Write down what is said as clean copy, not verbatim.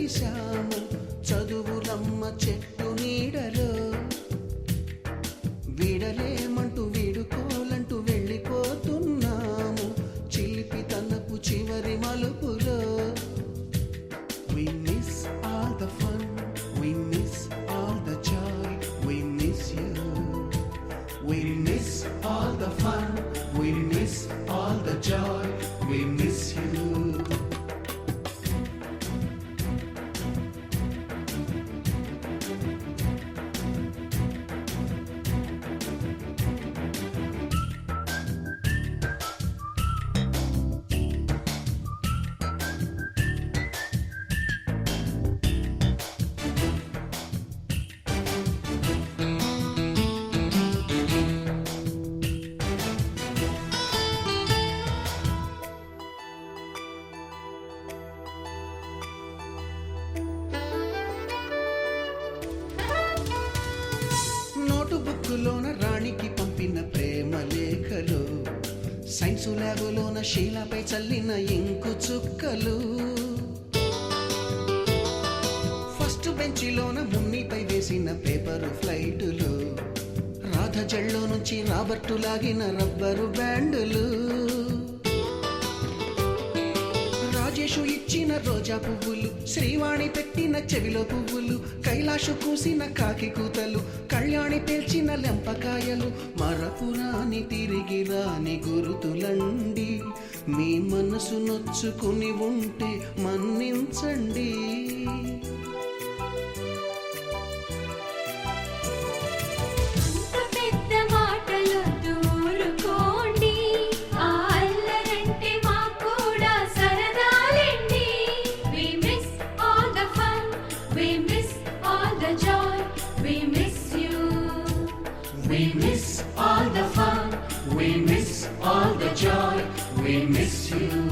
కలిశాము చదువులమ్మ చెట్టు నీడలో. విడలేమంటూ వీడుకోలంటూ వెళ్ళిపోతున్నాము చిలిపి తనపు చివరి మలుపులో. We miss all the fun, we miss all the joy, we miss you. We miss all the fun, we miss all the joy, we miss you. బుక్కులోన రాణికి పంపిన ప్రేమ లేఖలు, science ల్యాబులోన శీలపై చల్లిన ink చుక్కలు, first బెంచిలోన మున్నిపై వేసిన పేపరు ఫ్లైటులు, రాధ జల్లో నుంచి రాబర్టు లాగిన rubber బ్యాండులు, Rajesh ఇచ్చిన రోజా పువ్వులు, శ్రీవాణి పెట్టిన చెవిలో పువ్వులు, కైలాషు కూసిన కాకి కూతలు, కళ్యాణి పేల్చిన లెంపకాయలు, మరపురాని తిరిగి రాని గురుతులండి. మీ మనసు నొచ్చుకుని ఉంటే మన్నించండి. We miss all the fun, we miss all the joy, we miss you.